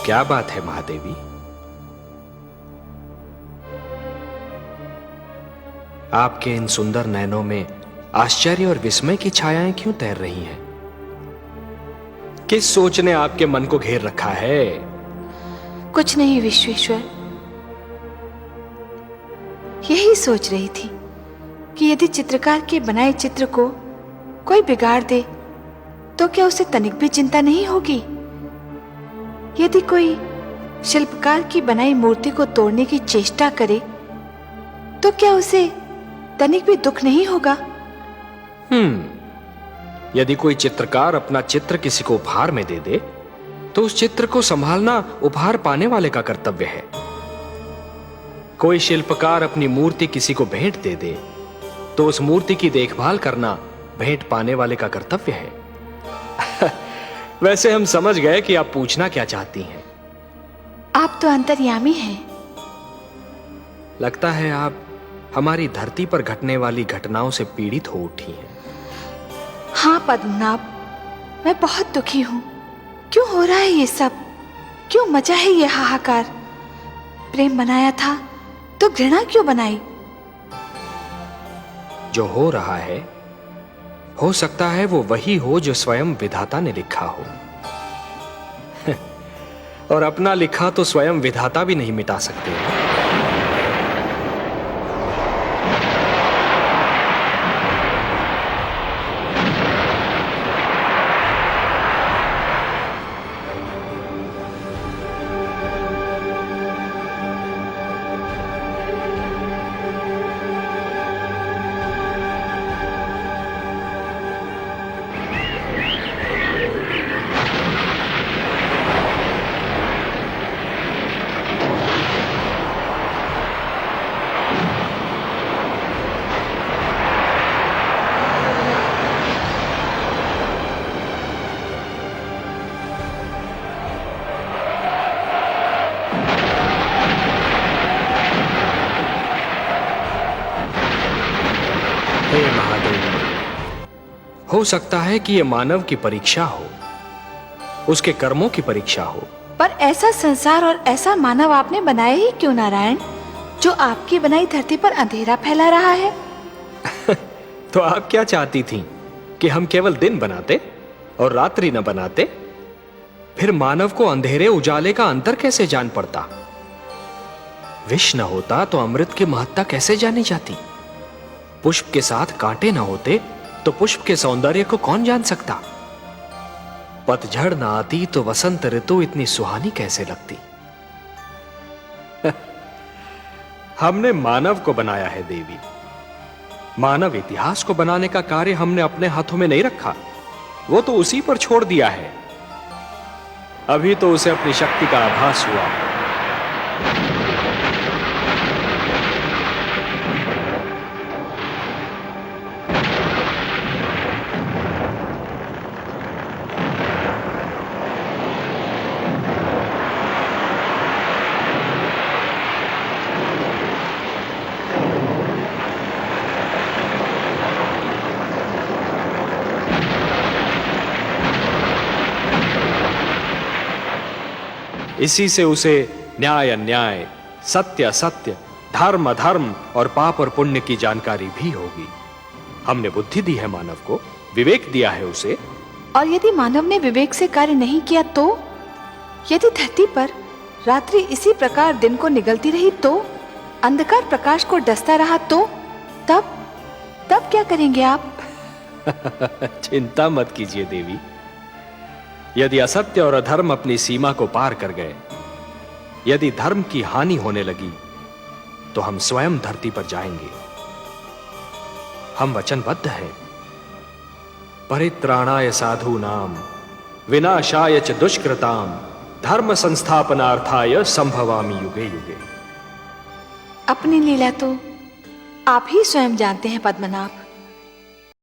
क्या बात है महादेवी? आपके इन सुंदर नयनों में आश्चर्य और विस्मय की छायाएं क्यों तैर रही हैं? किस सोच ने आपके मन को घेर रखा है? कुछ नहीं विश्वेश्वर, यही सोच रही थी कि यदि चित्रकार के बनाए चित्र को कोई बिगाड़ दे तो क्या उसे तनिक भी चिंता नहीं होगी? यदि कोई शिल्पकार की बनाई मूर्ति को तोड़ने की चेष्टा करे तो क्या उसे तनिक भी दुख नहीं होगा? यदि कोई चित्रकार अपना चित्र किसी को उपहार में दे दे तो उस चित्र को संभालना उपहार पाने वाले का कर्तव्य है। कोई शिल्पकार अपनी मूर्ति किसी को भेंट दे दे तो उस मूर्ति की देखभाल करना भेंट पाने वाले का कर्तव्य है। वैसे हम समझ गए कि आप पूछना क्या चाहती हैं। आप तो अंतर्यामी हैं। लगता है आप हमारी धरती पर घटने वाली घटनाओं से पीड़ित हो उठी हैं। हाँ पद्मनाभ, मैं बहुत दुखी हूं। क्यों हो रहा है ये सब? क्यों मचा है ये हाहाकार? प्रेम बनाया था तो घृणा क्यों बनाई? जो हो रहा है हो सकता है वो वही हो जो स्वयं विधाता ने लिखा हो। और अपना लिखा तो स्वयं विधाता भी नहीं मिटा सकते। हे महादेव, हो सकता है कि यह मानव की परीक्षा हो, उसके कर्मों की परीक्षा हो। पर ऐसा संसार और ऐसा मानव आपने बनाया ही क्यों नारायण, जो आपकी बनाई धरती पर अंधेरा फैला रहा है? तो आप क्या चाहती थीं कि हम केवल दिन बनाते और रात्रि न बनाते? फिर मानव को अंधेरे उजाले का अंतर कैसे जान पड़ता? विष न होता तो अमृत की महत्ता कैसे जानी जाती? पुष्प के साथ कांटे न होते तो पुष्प के सौंदर्य को कौन जान सकता? पतझड़ न आती तो वसंत ऋतु इतनी सुहानी कैसे लगती? हमने मानव को बनाया है देवी। मानव इतिहास को बनाने का कार्य हमने अपने हाथों में नहीं रखा, वो तो उसी पर छोड़ दिया है। अभी तो उसे अपनी शक्ति का आभास हुआ। इसी से उसे न्याय अन्याय, सत्य असत्य, धर्म अधर्म और पाप और पुण्य की जानकारी भी होगी। हमने बुद्धि दी है मानव को, विवेक दिया है उसे। और यदि मानव ने विवेक से कार्य नहीं किया तो? यदि धरती पर रात्रि इसी प्रकार दिन को निगलती रही तो? अंधकार प्रकाश को डसता रहा तो? तब क्या करेंगे आप? चिंता मत कीजिए देवी। यदि असत्य और अधर्म अपनी सीमा को पार कर गए, यदि धर्म की हानि होने लगी, तो हम स्वयं धरती पर जाएंगे। हम वचनबद्ध हैं। परित्राणाय साधूनाम विनाशाय च दुष्कृताम धर्म संस्थापनार्थाय संभवामि युगे युगे। अपनी लीला तो आप ही स्वयं जानते हैं पद्मनाभ।